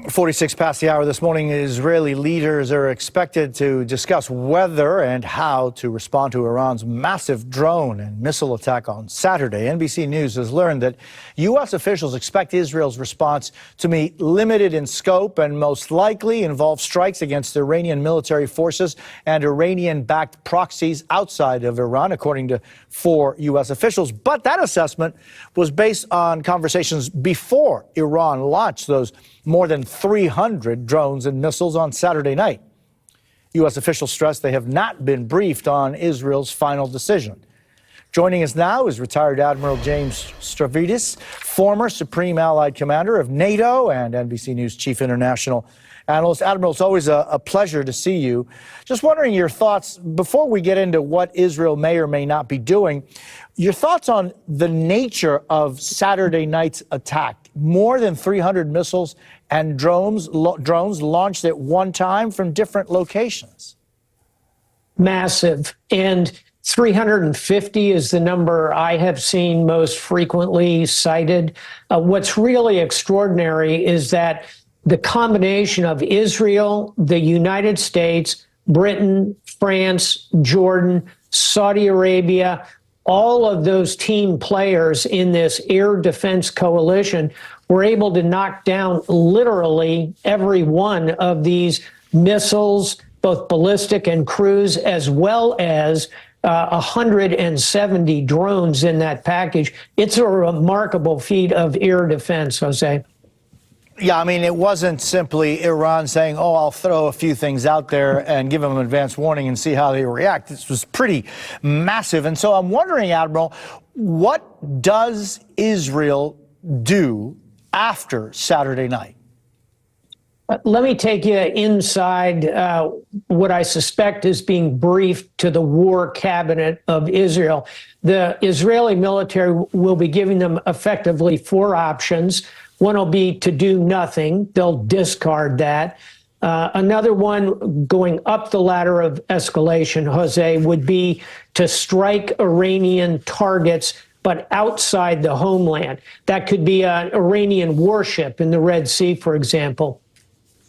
46 past the hour this morning, Israeli leaders are expected to discuss whether and how to respond to Iran's massive drone and missile attack on Saturday. NBC News has learned that U.S. officials expect Israel's response to be limited in scope and most likely involve strikes against Iranian military forces and Iranian-backed proxies outside of Iran, according to 4 U.S. officials. But that assessment was based on conversations before Iran launched those more than 300 drones and missiles on Saturday night. U.S. officials stress they have not been briefed on Israel's final decision. Joining us now is retired Admiral James Stavridis, former Supreme Allied Commander of NATO and NBC News Chief International Analyst. Admiral, it's always a pleasure to see you. Just wondering your thoughts, before we get into what Israel may or may not be doing, your thoughts on the nature of Saturday night's attack. More than 300 missiles and drones launched at one time from different locations. Massive. And 350 is the number I have seen most frequently cited. What's really extraordinary is that the combination of Israel, the United States, Britain, France, Jordan, Saudi Arabia, all of those team players in this air defense coalition were able to knock down literally every one of these missiles, both ballistic and cruise, as well as 170 drones in that package. It's a remarkable feat of air defense, Jose. Yeah, I mean, it wasn't simply Iran saying, oh, I'll throw a few things out there and give them an advance warning and see how they react. This was pretty massive. And so I'm wondering, Admiral, what does Israel do after Saturday night? Let me take you inside what I suspect is being briefed to the war cabinet of Israel. The Israeli military will be giving them effectively 4 options. One will be to do nothing. They'll discard that. Another one, going up the ladder of escalation, Jose, would be to strike Iranian targets, but outside the homeland. That could be an Iranian warship in the Red Sea, for example.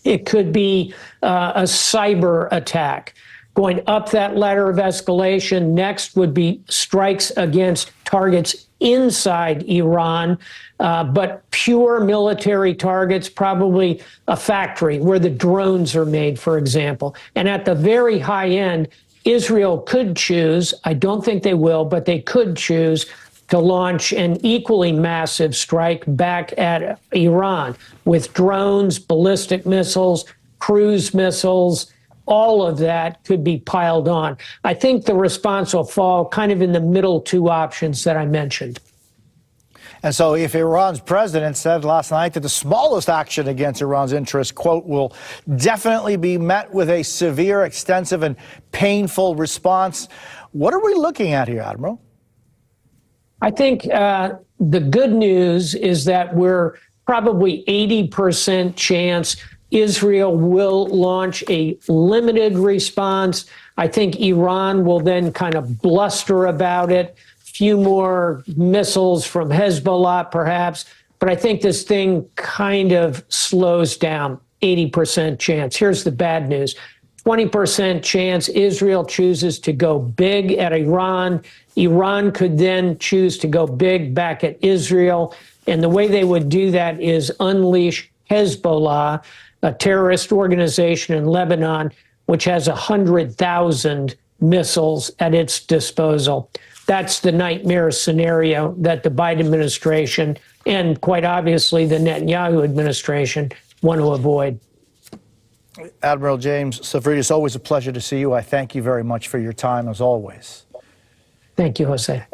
It could be a cyber attack. Going up that ladder of escalation, next would be strikes against targets inside Iran, but pure military targets, probably a factory where the drones are made, for example. And at the very high end, Israel could choose, I don't think they will, but they could choose to launch an equally massive strike back at Iran with drones, ballistic missiles, cruise missiles. All of that could be piled on. I think the response will fall kind of in the middle 2 options that I mentioned. And so if Iran's president said last night that the smallest action against Iran's interests, quote, will definitely be met with a severe, extensive, and painful response, what are we looking at here, Admiral? I think the good news is that we're probably 80% chance Israel will launch a limited response. I think Iran will then kind of bluster about it. Few more missiles from Hezbollah, perhaps. But I think this thing kind of slows down, 80% chance. Here's the bad news. 20% chance Israel chooses to go big at Iran. Iran could then choose to go big back at Israel. And the way they would do that is unleash Hezbollah, a terrorist organization in Lebanon, which has 100,000 missiles at its disposal. That's the nightmare scenario that the Biden administration and quite obviously the Netanyahu administration want to avoid. Admiral James Stavridis, always a pleasure to see you. I thank you very much for your time, as always. Thank you, Jose.